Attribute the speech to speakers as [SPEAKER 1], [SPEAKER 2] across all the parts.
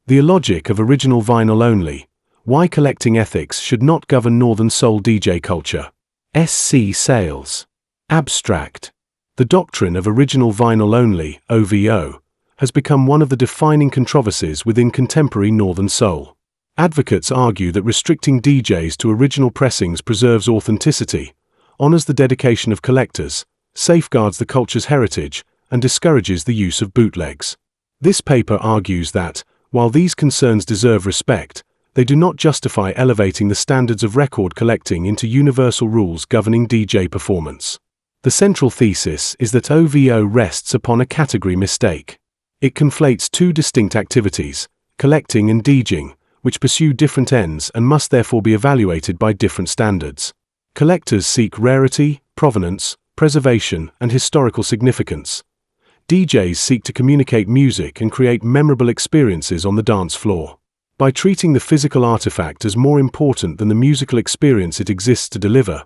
[SPEAKER 1] The Illogic of original vinyl only. Why collecting ethics should not govern Northern Soul DJ culture. SC Sales. Abstract. The doctrine of original vinyl only, OVO, has become one of the defining controversies within contemporary Northern Soul. Advocates argue that restricting DJs to original pressings preserves authenticity, honors the dedication of collectors, safeguards the culture's heritage, and discourages the use of bootlegs. This paper argues that, while these concerns deserve respect, they do not justify elevating the standards of record collecting into universal rules governing DJ performance. The central thesis is that OVO rests upon a category mistake. It conflates two distinct activities, collecting and DJing, which pursue different ends and must therefore be evaluated by different standards. Collectors seek rarity, provenance, preservation, and historical significance. DJs seek to communicate music and create memorable experiences on the dance floor. By treating the physical artifact as more important than the musical experience it exists to deliver,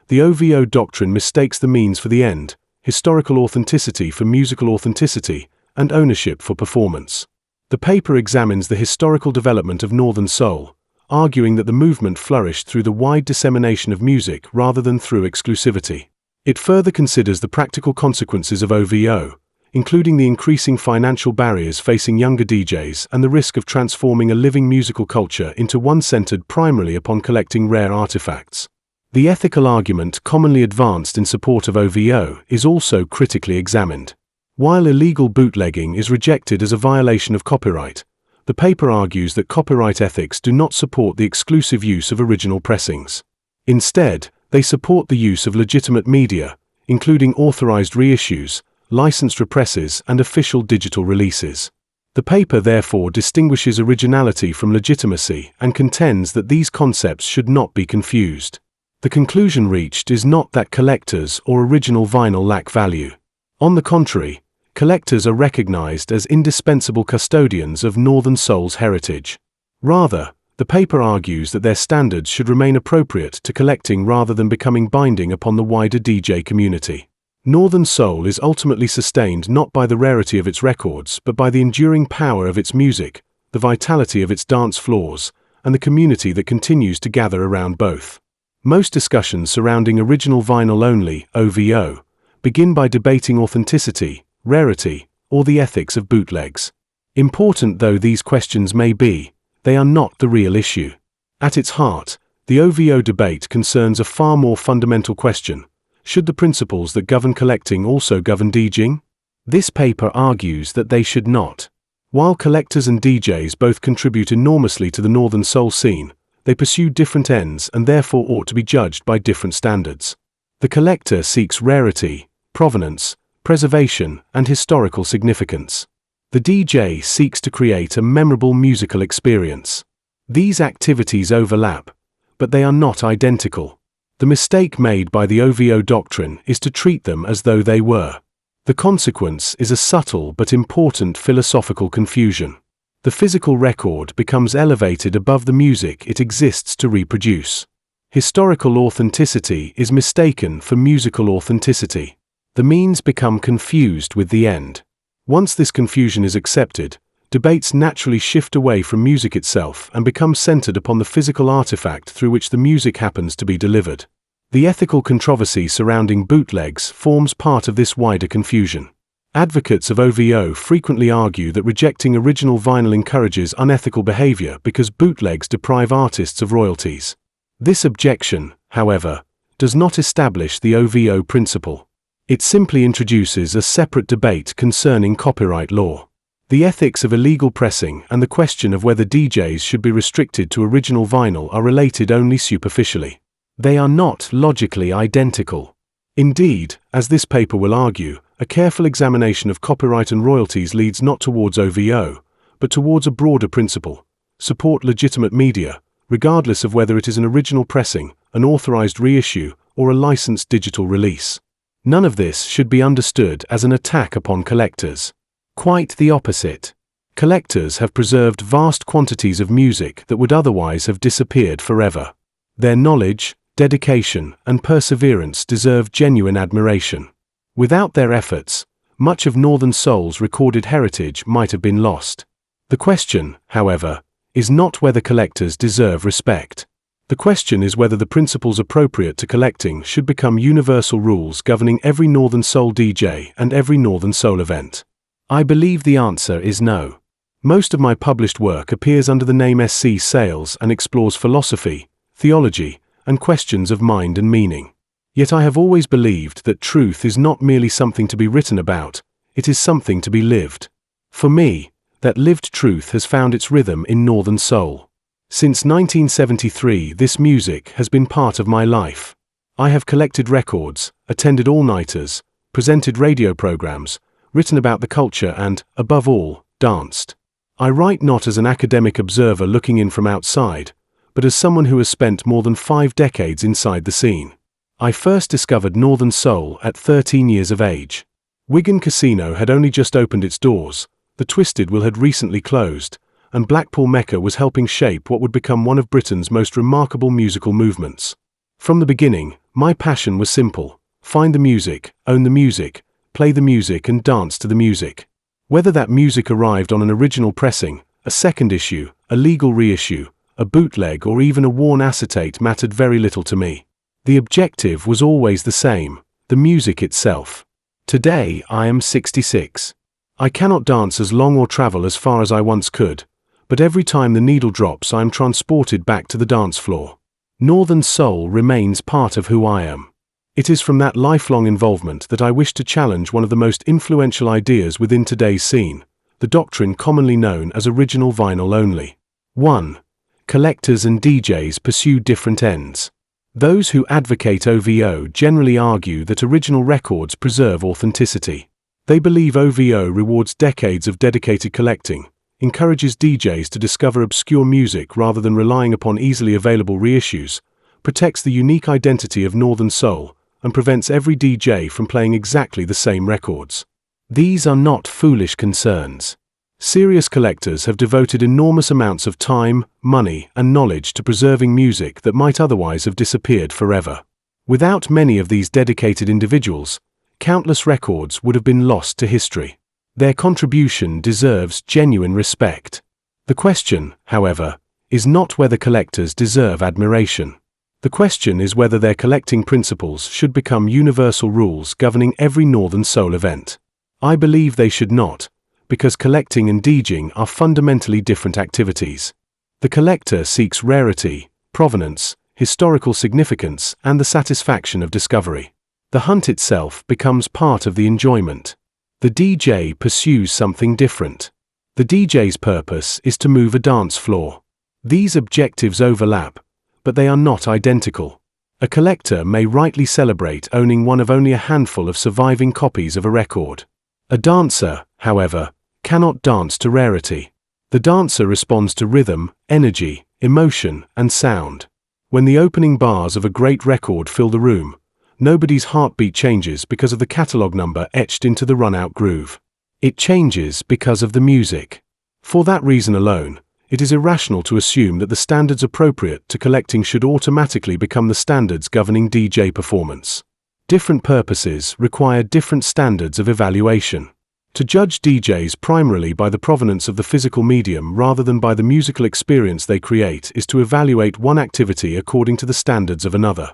[SPEAKER 1] the OVO doctrine mistakes the means for the end, historical authenticity for musical authenticity, and ownership for performance. The paper examines the historical development of Northern Soul, arguing that the movement flourished through the wide dissemination of music rather than through exclusivity. It further considers the practical consequences of OVO, including the increasing financial barriers facing younger DJs and the risk of transforming a living musical culture into one centered primarily upon collecting rare artifacts. The ethical argument commonly advanced in support of OVO is also critically examined. While illegal bootlegging is rejected as a violation of copyright, the paper argues that copyright ethics do not support the exclusive use of original pressings. Instead, they support the use of legitimate media, including authorized reissues, licensed represses, and official digital releases. The paper therefore distinguishes originality from legitimacy and contends that these concepts should not be confused. The conclusion reached is not that collectors or original vinyl lack value. On the contrary, collectors are recognized as indispensable custodians of Northern Soul's heritage. Rather, the paper argues that their standards should remain appropriate to collecting rather than becoming binding upon the wider DJ community. Northern Soul is ultimately sustained not by the rarity of its records but by the enduring power of its music, the vitality of its dance floors, and the community that continues to gather around both. Most discussions surrounding original vinyl only, OVO, begin by debating authenticity, rarity, or the ethics of bootlegs. Important though these questions may be, they are not the real issue. At its heart, the OVO debate concerns a far more fundamental question: should the principles that govern collecting also govern DJing? This paper argues that they should not. While collectors and DJs both contribute enormously to the Northern Soul scene, they pursue different ends and therefore ought to be judged by different standards. The collector seeks rarity, provenance, preservation, and historical significance. The DJ seeks to create a memorable musical experience. These activities overlap, but they are not identical. The mistake made by the OVO doctrine is to treat them as though they were. The consequence is a subtle but important philosophical confusion. The physical record becomes elevated above the music it exists to reproduce. Historical authenticity is mistaken for musical authenticity. The means become confused with the end. Once this confusion is accepted, debates naturally shift away from music itself and become centered upon the physical artifact through which the music happens to be delivered. The ethical controversy surrounding bootlegs forms part of this wider confusion. Advocates of OVO frequently argue that rejecting original vinyl encourages unethical behavior because bootlegs deprive artists of royalties. This objection, however, does not establish the OVO principle. It simply introduces a separate debate concerning copyright law. The ethics of illegal pressing and the question of whether DJs should be restricted to original vinyl are related only superficially. They are not logically identical. Indeed, as this paper will argue, a careful examination of copyright and royalties leads not towards OVO, but towards a broader principle: support legitimate media, regardless of whether it is an original pressing, an authorized reissue, or a licensed digital release. None of this should be understood as an attack upon collectors. Quite the opposite. Collectors have preserved vast quantities of music that would otherwise have disappeared forever. Their knowledge, dedication, and perseverance deserve genuine admiration. Without their efforts, much of Northern Soul's recorded heritage might have been lost. The question, however, is not whether collectors deserve respect. The question is whether the principles appropriate to collecting should become universal rules governing every Northern Soul DJ and every Northern Soul event. I believe the answer is no. Most of my published work appears under the name SC Sales and explores philosophy, theology, and questions of mind and meaning. Yet I have always believed that truth is not merely something to be written about, it is something to be lived. For me, that lived truth has found its rhythm in Northern Soul. Since 1973, this music has been part of my life. I have collected records, attended all-nighters, presented radio programs, written about the culture and, above all, danced. I write not as an academic observer looking in from outside, but as someone who has spent more than 5 decades inside the scene. I first discovered Northern Soul at 13 years of age. Wigan Casino had only just opened its doors, the Twisted Will had recently closed, and Blackpool Mecca was helping shape what would become one of Britain's most remarkable musical movements. From the beginning, my passion was simple: find the music, own the music, play the music and dance to the music. Whether that music arrived on an original pressing, a second issue, a legal reissue, a bootleg or even a worn acetate mattered very little to me. The objective was always the same: the music itself. Today I am 66. I cannot dance as long or travel as far as I once could, but every time the needle drops I am transported back to the dance floor. Northern Soul remains part of who I am. It is from that lifelong involvement that I wish to challenge one of the most influential ideas within today's scene, the doctrine commonly known as original vinyl only. 1. Collectors and DJs pursue different ends. Those who advocate OVO generally argue that original records preserve authenticity. They believe OVO rewards decades of dedicated collecting, encourages DJs to discover obscure music rather than relying upon easily available reissues, protects the unique identity of Northern Soul, and prevents every DJ from playing exactly the same records. These are not foolish concerns. Serious collectors have devoted enormous amounts of time, money, and knowledge to preserving music that might otherwise have disappeared forever. Without many of these dedicated individuals, countless records would have been lost to history. Their contribution deserves genuine respect. The question, however, is not whether collectors deserve admiration. The question is whether their collecting principles should become universal rules governing every Northern Soul event. I believe they should not, because collecting and DJing are fundamentally different activities. The collector seeks rarity, provenance, historical significance, and the satisfaction of discovery. The hunt itself becomes part of the enjoyment. The DJ pursues something different. The DJ's purpose is to move a dance floor. These objectives overlap, but they are not identical. A collector may rightly celebrate owning one of only a handful of surviving copies of a record. A dancer, however, cannot dance to rarity. The dancer responds to rhythm, energy, emotion, and sound. When the opening bars of a great record fill the room, nobody's heartbeat changes because of the catalog number etched into the run-out groove. It changes because of the music. For that reason alone, it is irrational to assume that the standards appropriate to collecting should automatically become the standards governing DJ performance. Different purposes require different standards of evaluation. To judge DJs primarily by the provenance of the physical medium rather than by the musical experience they create is to evaluate one activity according to the standards of another.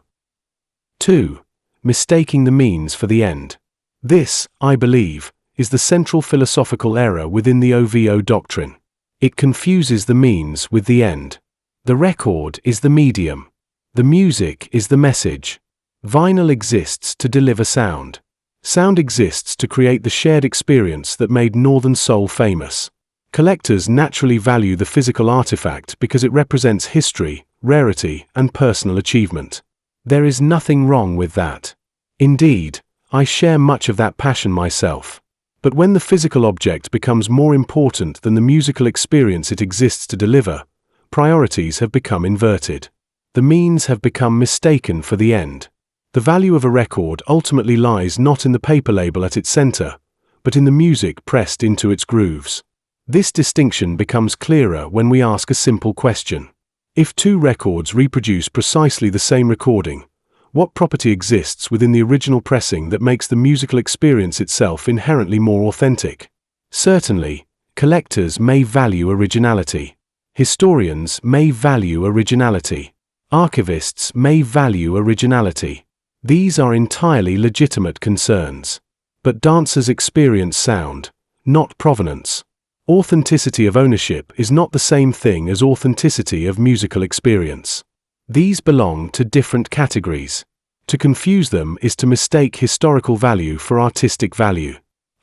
[SPEAKER 1] 2. Mistaking the means for the end. This, I believe, is the central philosophical error within the OVO doctrine. It confuses the means with the end. The record is the medium. The music is the message. Vinyl exists to deliver sound. Sound exists to create the shared experience that made Northern Soul famous. Collectors naturally value the physical artifact because it represents history, rarity, and personal achievement. There is nothing wrong with that. Indeed, I share much of that passion myself. But when the physical object becomes more important than the musical experience it exists to deliver, priorities have become inverted. The means have become mistaken for the end. The value of a record ultimately lies not in the paper label at its center, but in the music pressed into its grooves. This distinction becomes clearer when we ask a simple question. If two records reproduce precisely the same recording, what property exists within the original pressing that makes the musical experience itself inherently more authentic? Certainly, Collectors may value originality. Historians may value originality. Archivists may value originality. These are entirely legitimate concerns. But dancers experience sound, not provenance. Authenticity of ownership is not the same thing as authenticity of musical experience. These belong to different categories. To confuse them is to mistake historical value for artistic value.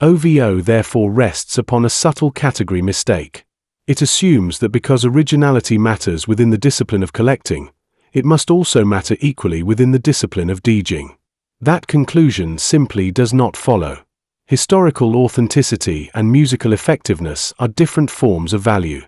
[SPEAKER 1] OVO therefore rests upon a subtle category mistake. It assumes that because originality matters within the discipline of collecting, it must also matter equally within the discipline of DJing. That conclusion simply does not follow. Historical authenticity and musical effectiveness are different forms of value.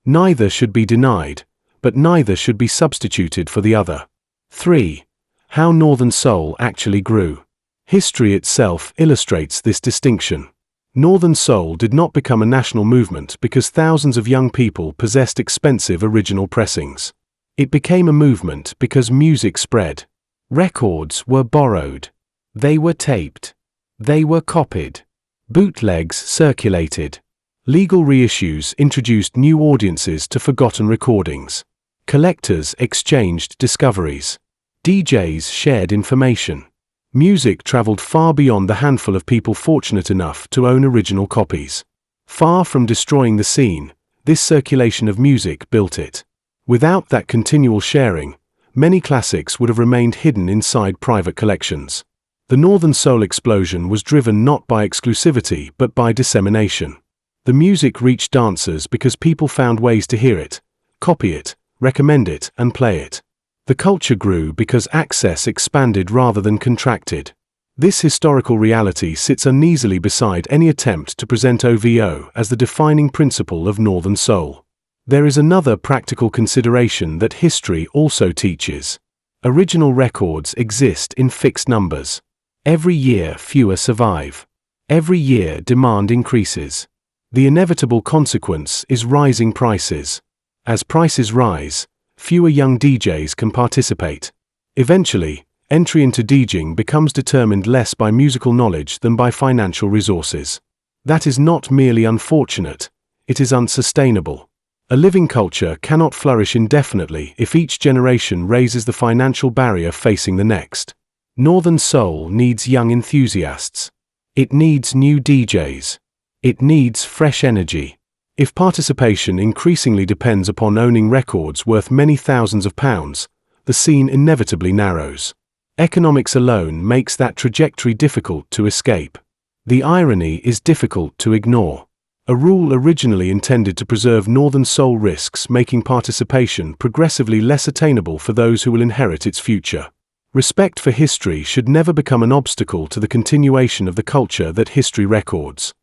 [SPEAKER 1] Neither should be denied, but neither should be substituted for the other. 3. How Northern Soul actually grew. History itself illustrates this distinction. Northern Soul did not become a national movement because thousands of young people possessed expensive original pressings. It became a movement because music spread. Records were borrowed. They were taped. They were copied. Bootlegs circulated. Legal reissues introduced new audiences to forgotten recordings. Collectors exchanged discoveries. DJs shared information. Music traveled far beyond the handful of people fortunate enough to own original copies. Far from destroying the scene, this circulation of music built it. Without that continual sharing, many classics would have remained hidden inside private collections. The Northern Soul explosion was driven not by exclusivity but by dissemination. The music reached dancers because people found ways to hear it, copy it, recommend it, and play it. The culture grew because access expanded rather than contracted. This historical reality sits uneasily beside any attempt to present OVO as the defining principle of Northern Soul. There is another practical consideration that history also teaches. Original records exist in fixed numbers. Every year fewer survive. Every year demand increases. The inevitable consequence is rising prices. As prices rise, fewer young DJs can participate. Eventually, entry into DJing becomes determined less by musical knowledge than by financial resources. That is not merely unfortunate, it is unsustainable. A living culture cannot flourish indefinitely if each generation raises the financial barrier facing the next. Northern Soul needs young enthusiasts. It needs new DJs. It needs fresh energy. If participation increasingly depends upon owning records worth many thousands of pounds, the scene inevitably narrows. Economics alone makes that trajectory difficult to escape. The irony is difficult to ignore. A rule originally intended to preserve Northern Soul risks making participation progressively less attainable for those who will inherit its future. Respect for history should never become an obstacle to the continuation of the culture that history records.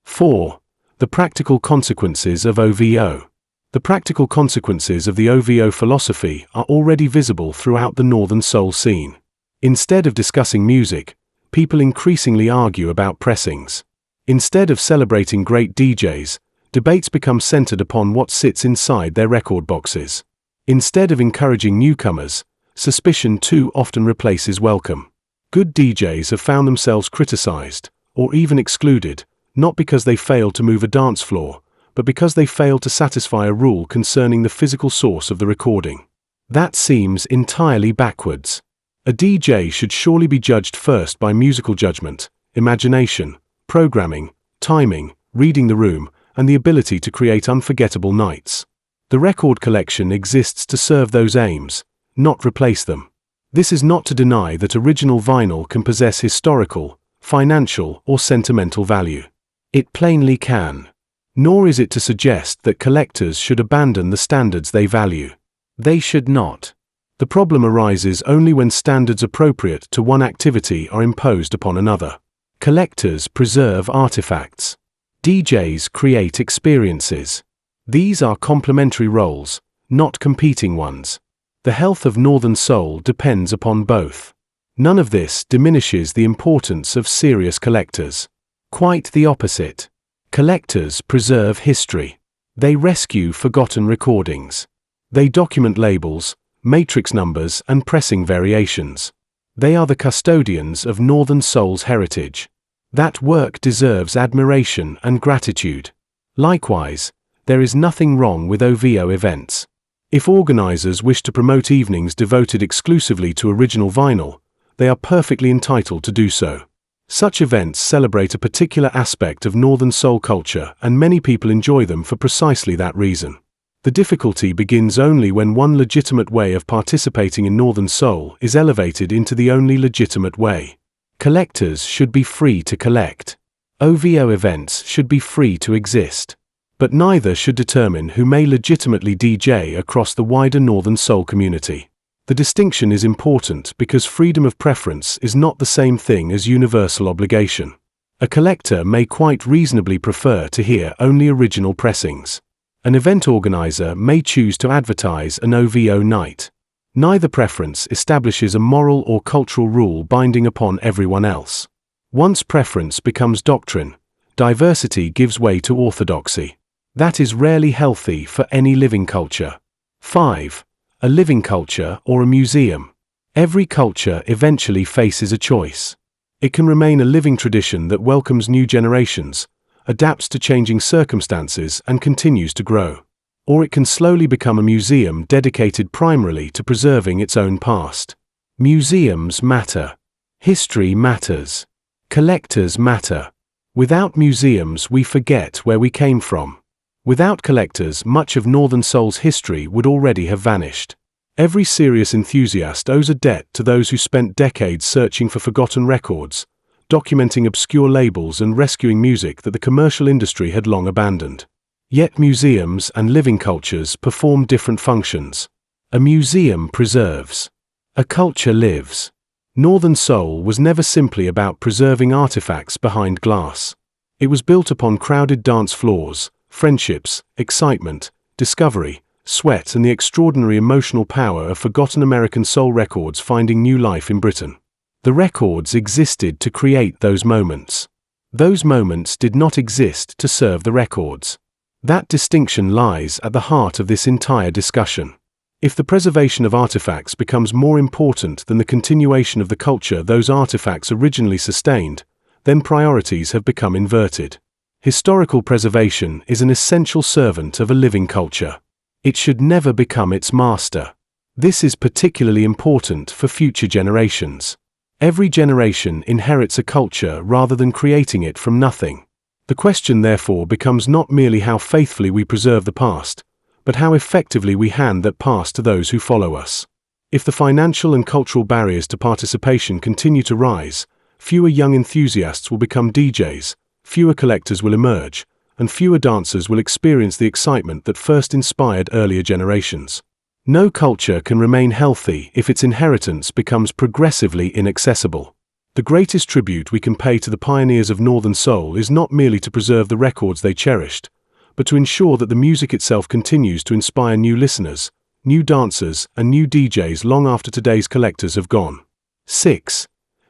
[SPEAKER 1] 4. The practical consequences of OVO. The practical consequences of the OVO philosophy are already visible throughout the Northern Soul scene. Instead of discussing music, people increasingly argue about pressings. Instead of celebrating great DJs, debates become centered upon what sits inside their record boxes. Instead of encouraging newcomers, suspicion too often replaces welcome. Good DJs have found themselves criticized, or even excluded, not because they failed to move a dance floor, but because they failed to satisfy a rule concerning the physical source of the recording. That seems entirely backwards. A DJ should surely be judged first by musical judgment, imagination, programming, timing, reading the room, and the ability to create unforgettable nights. The record collection exists to serve those aims, not replace them. This is not to deny that original vinyl can possess historical, financial, or sentimental value. It plainly can. Nor is it to suggest that collectors should abandon the standards they value. They should not. The problem arises only when standards appropriate to one activity are imposed upon another. Collectors preserve artifacts. DJs create experiences. These are complementary roles, not competing ones. The health of Northern Soul depends upon both. None of this diminishes the importance of serious collectors. Quite the opposite. Collectors preserve history. They rescue forgotten recordings. They document labels, matrix numbers, and pressing variations. They are the custodians of Northern Soul's heritage. That work deserves admiration and gratitude. Likewise, there is nothing wrong with OVO events. If organizers wish to promote evenings devoted exclusively to original vinyl, they are perfectly entitled to do so. Such events celebrate a particular aspect of Northern Soul culture, and many people enjoy them for precisely that reason. The difficulty begins only when one legitimate way of participating in Northern Soul is elevated into the only legitimate way. Collectors should be free to collect. OVO events should be free to exist. But neither should determine who may legitimately DJ across the wider Northern Soul community. The distinction is important because freedom of preference is not the same thing as universal obligation. A collector may quite reasonably prefer to hear only original pressings. An event organizer may choose to advertise an OVO night. Neither preference establishes a moral or cultural rule binding upon everyone else. Once preference becomes doctrine, diversity gives way to orthodoxy. That is rarely healthy for any living culture. 5. A living culture or a museum. Every culture eventually faces a choice. It can remain a living tradition that welcomes new generations, adapts to changing circumstances, and continues to grow. Or it can slowly become a museum dedicated primarily to preserving its own past. Museums matter. History matters. Collectors matter. Without museums, we forget where we came from. Without collectors, much of Northern Soul's history would already have vanished. Every serious enthusiast owes a debt to those who spent decades searching for forgotten records, documenting obscure labels and rescuing music that the commercial industry had long abandoned. Yet museums and living cultures perform different functions. A museum preserves. A culture lives. Northern Soul was never simply about preserving artifacts behind glass. It was built upon crowded dance floors, friendships, excitement, discovery, sweat, and the extraordinary emotional power of forgotten American soul records finding new life in Britain. The records existed to create those moments. Those moments did not exist to serve the records. That distinction lies at the heart of this entire discussion. If the preservation of artifacts becomes more important than the continuation of the culture those artifacts originally sustained, then priorities have become inverted. Historical preservation is an essential servant of a living culture. It should never become its master. This is particularly important for future generations. Every generation inherits a culture rather than creating it from nothing. The question therefore becomes not merely how faithfully we preserve the past, but how effectively we hand that past to those who follow us. If the financial and cultural barriers to participation continue to rise, fewer young enthusiasts will become DJs, fewer collectors will emerge, and fewer dancers will experience the excitement that first inspired earlier generations. No culture can remain healthy if its inheritance becomes progressively inaccessible. The greatest tribute we can pay to the pioneers of Northern Soul is not merely to preserve the records they cherished, but to ensure that the music itself continues to inspire new listeners, new dancers, and new DJs long after today's collectors have gone. 6.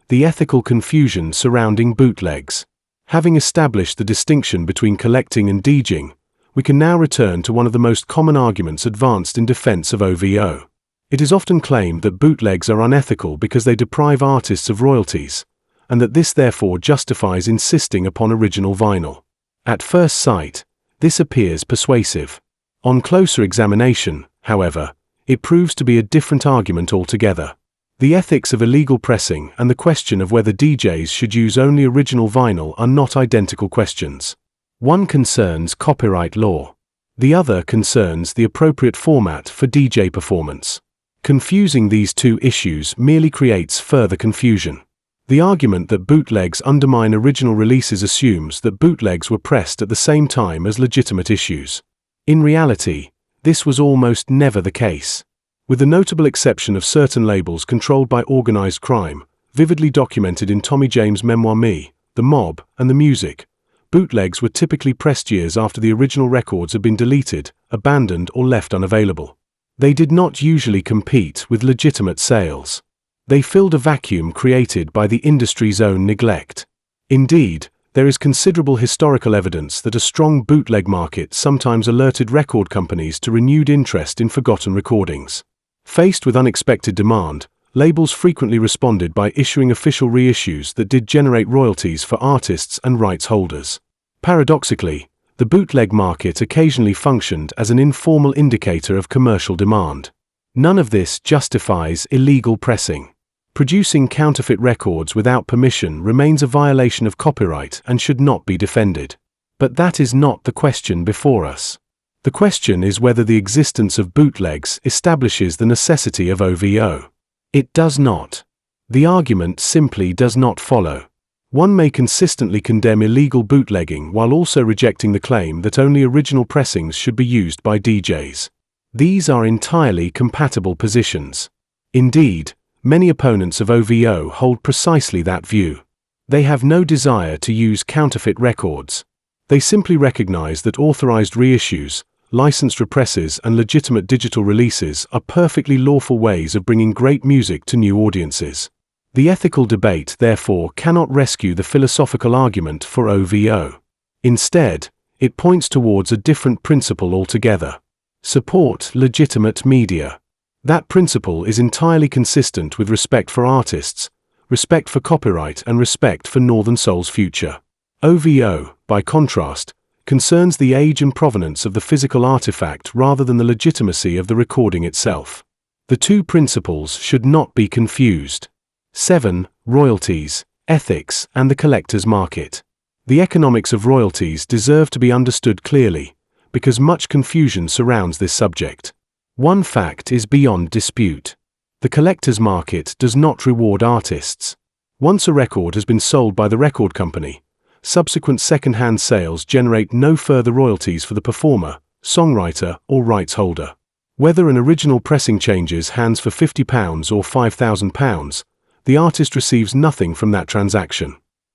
[SPEAKER 1] The ethical confusion surrounding bootlegs. Having established the distinction between collecting and DJing, we can now return to one of the most common arguments advanced in defense of OVO. It is often claimed that bootlegs are unethical because they deprive artists of royalties, and that this therefore justifies insisting upon original vinyl. At first sight, this appears persuasive. On closer examination, however, it proves to be a different argument altogether. The ethics of illegal pressing and the question of whether DJs should use only original vinyl are not identical questions. One concerns copyright law. The other concerns the appropriate format for DJ performance. Confusing these two issues merely creates further confusion. The argument that bootlegs undermine original releases assumes that bootlegs were pressed at the same time as legitimate issues. In reality, this was almost never the case. With the notable exception of certain labels controlled by organized crime, vividly documented in Tommy James' memoir Me, The Mob, and The Music, bootlegs were typically pressed years after the original records had been deleted, abandoned, or left unavailable. They did not usually compete with legitimate sales. They filled a vacuum created by the industry's own neglect. Indeed, there is considerable historical evidence that a strong bootleg market sometimes alerted record companies to renewed interest in forgotten recordings. Faced with unexpected demand, labels frequently responded by issuing official reissues that did generate royalties for artists and rights holders. Paradoxically, The bootleg market occasionally functioned as an informal indicator of commercial demand. None of this justifies illegal pressing. Producing counterfeit records without permission remains a violation of copyright and should not be defended. But that is not the question before us. The question is whether the existence of bootlegs establishes the necessity of OVO. It does not. The argument simply does not follow. One may consistently condemn illegal bootlegging while also rejecting the claim that only original pressings should be used by DJs. These are entirely compatible positions. Indeed, many opponents of OVO hold precisely that view. They have no desire to use counterfeit records. They simply recognize that authorized reissues, licensed represses, and legitimate digital releases are perfectly lawful ways of bringing great music to new audiences. The ethical debate, therefore, cannot rescue the philosophical argument for OVO. Instead, it points towards a different principle altogether. Support legitimate media. That principle is entirely consistent with respect for artists, respect for copyright, and respect for Northern Soul's future. OVO, by contrast, concerns the age and provenance of the physical artifact rather than the legitimacy of the recording itself. The two principles should not be confused. 7. Royalties, ethics, and the collector's market. The economics of royalties deserve to be understood clearly, because much confusion surrounds this subject. One fact is beyond dispute. The collector's market does not reward artists. Once a record has been sold by the record company, subsequent second-hand sales generate no further royalties for the performer, songwriter, or rights holder. Whether an original pressing changes hands for £50 or £5,000, the artist receives nothing from that transaction.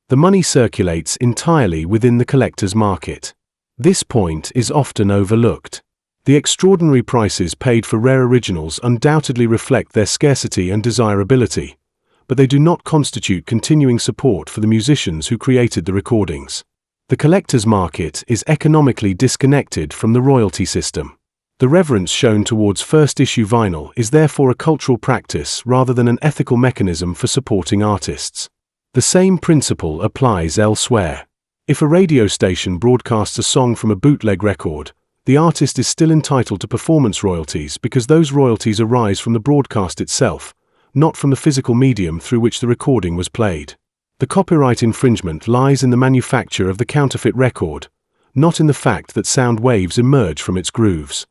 [SPEAKER 1] The money circulates entirely within the collector's market. This point is often overlooked. The extraordinary prices paid for rare originals undoubtedly reflect their scarcity and desirability, but they do not constitute continuing support for the musicians who created the recordings. The collector's market is economically disconnected from the royalty system. The reverence shown towards first-issue vinyl is therefore a cultural practice rather than an ethical mechanism for supporting artists. The same principle applies elsewhere. If a radio station broadcasts a song from a bootleg record, the artist is still entitled to performance royalties because those royalties arise from the broadcast itself, not from the physical medium through which the recording was played. The copyright infringement lies in the manufacture of the counterfeit record, not in the fact that sound waves emerge from its grooves.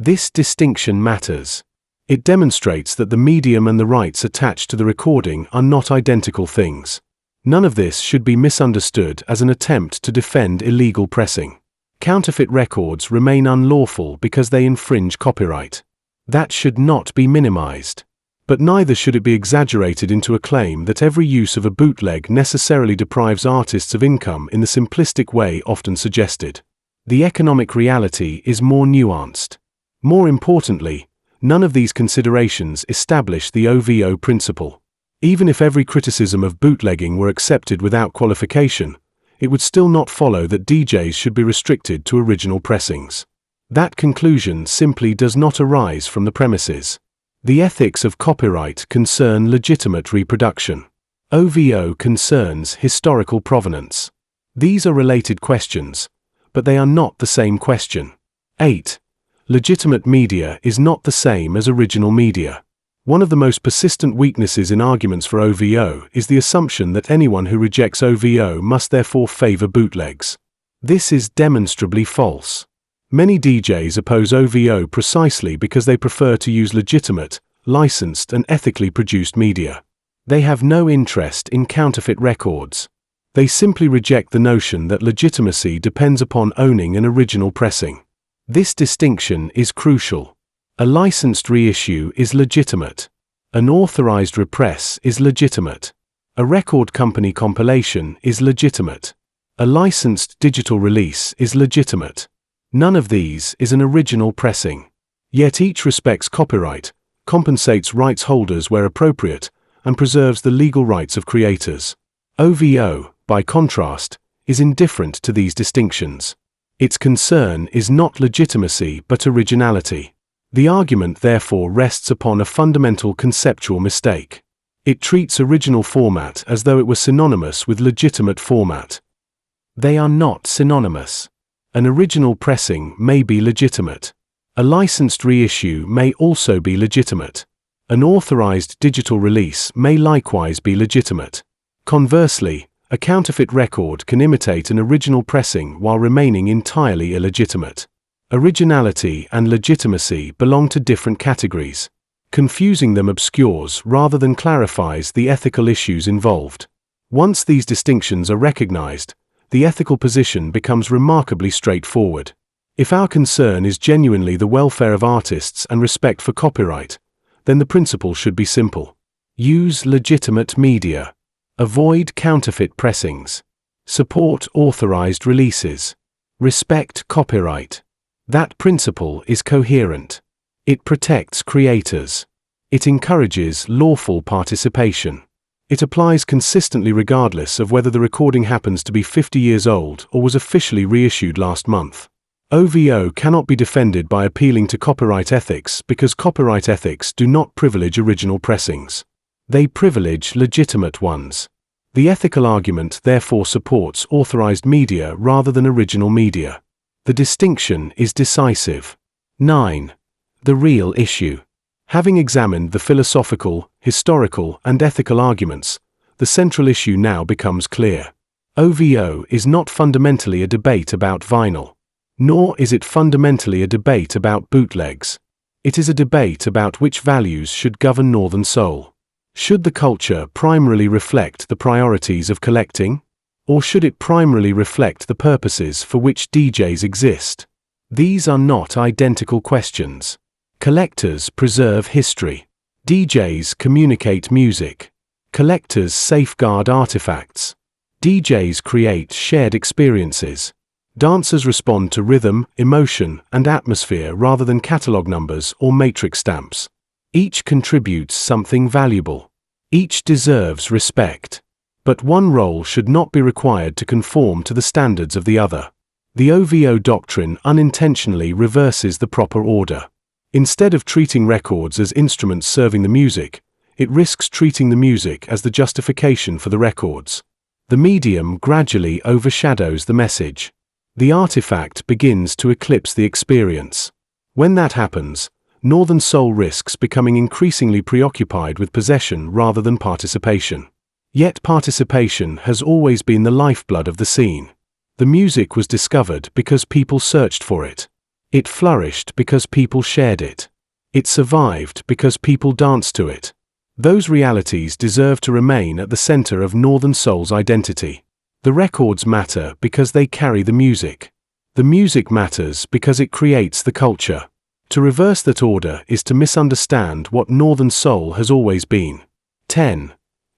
[SPEAKER 1] This distinction matters. It demonstrates that the medium and the rights attached to the recording are not identical things. None of this should be misunderstood as an attempt to defend illegal pressing. Counterfeit records remain unlawful because they infringe copyright. That should not be minimized. But neither should it be exaggerated into a claim that every use of a bootleg necessarily deprives artists of income in the simplistic way often suggested. The economic reality is more nuanced. More importantly, none of these considerations establish the OVO principle. Even if every criticism of bootlegging were accepted without qualification, it would still not follow that DJs should be restricted to original pressings. That conclusion simply does not arise from the premises. The ethics of copyright concern legitimate reproduction. OVO concerns historical provenance. These are related questions, but they are not the same question. 8. Legitimate media is not the same as original media. One of the most persistent weaknesses in arguments for OVO is the assumption that anyone who rejects OVO must therefore favor bootlegs. This is demonstrably false. Many DJs oppose OVO precisely because they prefer to use legitimate, licensed, and ethically produced media. They have no interest in counterfeit records. They simply reject the notion that legitimacy depends upon owning an original pressing. This distinction is crucial. A licensed reissue is legitimate. An authorized repress is legitimate. A record company compilation is legitimate. A licensed digital release is legitimate. None of these is an original pressing. Yet each respects copyright, compensates rights holders where appropriate, and preserves the legal rights of creators. OVO, by contrast, is indifferent to these distinctions. Its concern is not legitimacy but originality. The argument therefore rests upon a fundamental conceptual mistake. It treats original format as though it were synonymous with legitimate format. They are not synonymous. An original pressing may be legitimate. A licensed reissue may also be legitimate. An authorized digital release may likewise be legitimate. Conversely, a counterfeit record can imitate an original pressing while remaining entirely illegitimate. Originality and legitimacy belong to different categories. Confusing them obscures rather than clarifies the ethical issues involved. Once these distinctions are recognized, the ethical position becomes remarkably straightforward. If our concern is genuinely the welfare of artists and respect for copyright, then the principle should be simple. Use legitimate media. Avoid counterfeit pressings. Support authorized releases. Respect copyright. That principle is coherent. It protects creators. It encourages lawful participation. It applies consistently regardless of whether the recording happens to be 50 years old or was officially reissued last month. OVO cannot be defended by appealing to copyright ethics because copyright ethics do not privilege original pressings. They privilege legitimate ones. The ethical argument therefore supports authorized media rather than original media. The distinction is decisive. 9. The real issue. Having examined the philosophical, historical, and ethical arguments, the central issue now becomes clear. OVO is not fundamentally a debate about vinyl. Nor is it fundamentally a debate about bootlegs. It is a debate about which values should govern Northern Soul. Should the culture primarily reflect the priorities of collecting? Or should it primarily reflect the purposes for which DJs exist? These are not identical questions. Collectors preserve history. DJs communicate music. Collectors safeguard artifacts. DJs create shared experiences. Dancers respond to rhythm, emotion, and atmosphere rather than catalog numbers or matrix stamps. Each contributes something valuable. Each deserves respect. But one role should not be required to conform to the standards of the other. The OVO doctrine unintentionally reverses the proper order. Instead of treating records as instruments serving the music, it risks treating the music as the justification for the records. The medium gradually overshadows the message. The artifact begins to eclipse the experience. When that happens, Northern Soul risks becoming increasingly preoccupied with possession rather than participation. Yet participation has always been the lifeblood of the scene. The music was discovered because people searched for it. It flourished because people shared it. It survived because people danced to it. Those realities deserve to remain at the center of Northern Soul's identity. The records matter because they carry the music. The music matters because it creates the culture. To reverse that order is to misunderstand what Northern Soul has always been. 10.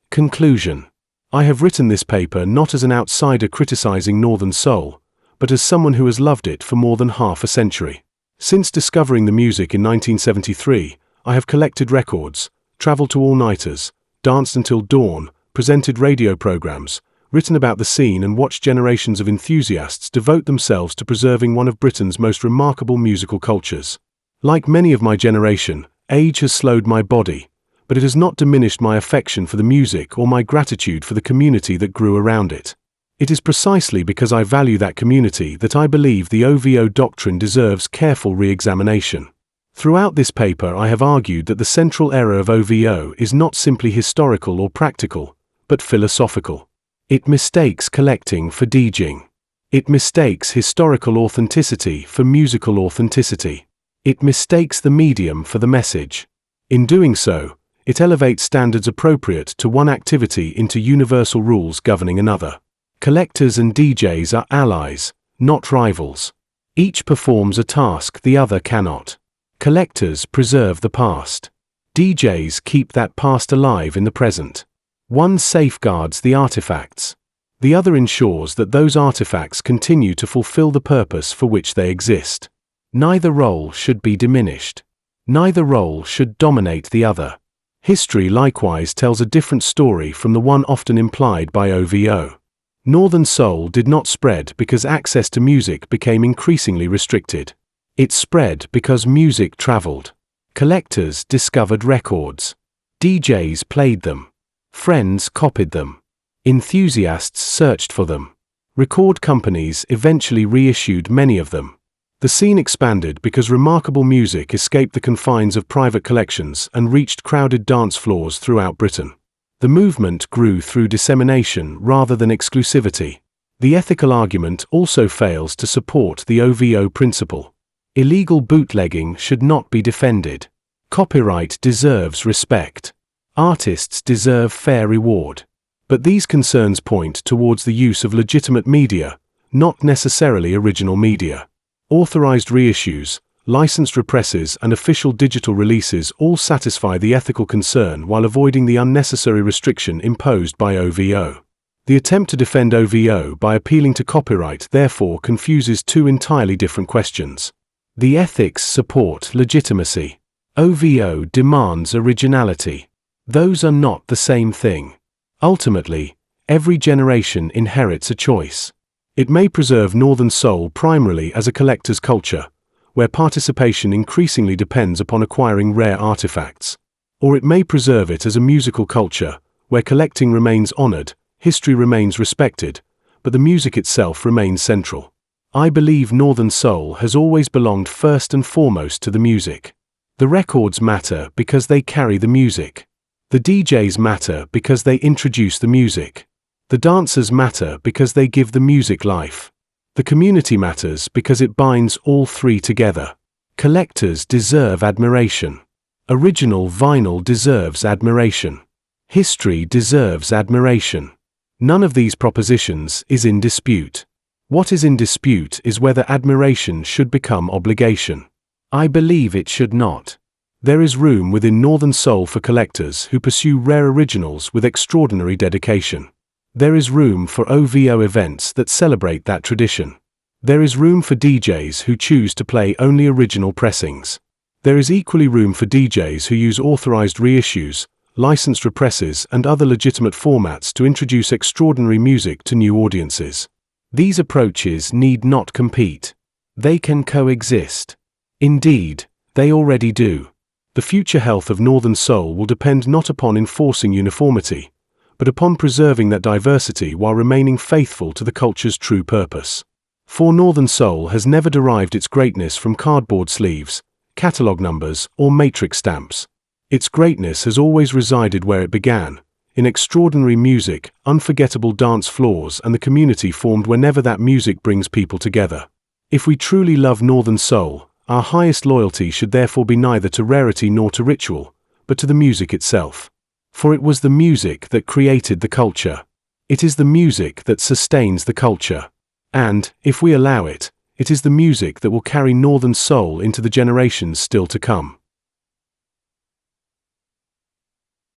[SPEAKER 1] Conclusion. I have written this paper not as an outsider criticizing Northern Soul, but as someone who has loved it for more than half a century. Since discovering the music in 1973, I have collected records, traveled to all-nighters, danced until dawn, presented radio programs, written about the scene and watched generations of enthusiasts devote themselves to preserving one of Britain's most remarkable musical cultures. Like many of my generation, age has slowed my body, but it has not diminished my affection for the music or my gratitude for the community that grew around it. It is precisely because I value that community that I believe the OVO doctrine deserves careful re-examination. Throughout this paper I have argued that the central error of OVO is not simply historical or practical, but philosophical. It mistakes collecting for DJing. It mistakes historical authenticity for musical authenticity. It mistakes the medium for the message. In doing so, it elevates standards appropriate to one activity into universal rules governing another. Collectors and DJs are allies, not rivals. Each performs a task the other cannot. Collectors preserve the past. DJs keep that past alive in the present. One safeguards the artifacts. The other ensures that those artifacts continue to fulfill the purpose for which they exist. Neither role should be diminished. Neither role should dominate the other. History likewise tells a different story from the one often implied by OVO. Northern Soul did not spread because access to music became increasingly restricted. It spread because music traveled. Collectors discovered records. DJs played them. Friends copied them. Enthusiasts searched for them. Record companies eventually reissued many of them. The scene expanded because remarkable music escaped the confines of private collections and reached crowded dance floors throughout Britain. The movement grew through dissemination rather than exclusivity. The ethical argument also fails to support the OVO principle. Illegal bootlegging should not be defended. Copyright deserves respect. Artists deserve fair reward. But these concerns point towards the use of legitimate media, not necessarily original media. Authorized reissues, licensed represses, and official digital releases all satisfy the ethical concern while avoiding the unnecessary restriction imposed by OVO. The attempt to defend OVO by appealing to copyright therefore confuses two entirely different questions. The ethics support legitimacy. OVO demands originality. Those are not the same thing. Ultimately, every generation inherits a choice. It may preserve Northern Soul primarily as a collector's culture, where participation increasingly depends upon acquiring rare artifacts. Or it may preserve it as a musical culture, where collecting remains honored, history remains respected, but the music itself remains central. I believe Northern Soul has always belonged first and foremost to the music. The records matter because they carry the music. The DJs matter because they introduce the music. The dancers matter because they give the music life. The community matters because it binds all three together. Collectors deserve admiration. Original vinyl deserves admiration. History deserves admiration. None of these propositions is in dispute. What is in dispute is whether admiration should become obligation. I believe it should not. There is room within Northern Soul for collectors who pursue rare originals with extraordinary dedication. There is room for OVO events that celebrate that tradition. There is room for DJs who choose to play only original pressings. There is equally room for DJs who use authorized reissues, licensed represses, and other legitimate formats to introduce extraordinary music to new audiences. These approaches need not compete. They can coexist. Indeed, they already do. The future health of Northern Soul will depend not upon enforcing uniformity, but upon preserving that diversity while remaining faithful to the culture's true purpose. For Northern Soul has never derived its greatness from cardboard sleeves, catalog numbers, or matrix stamps. Its greatness has always resided where it began, in extraordinary music, unforgettable dance floors, and the community formed whenever that music brings people together. If we truly love Northern Soul, our highest loyalty should therefore be neither to rarity nor to ritual, but to the music itself. For it was the music that created the culture. It is the music that sustains the culture. And, if we allow it, it is the music that will carry Northern Soul into the generations still to come.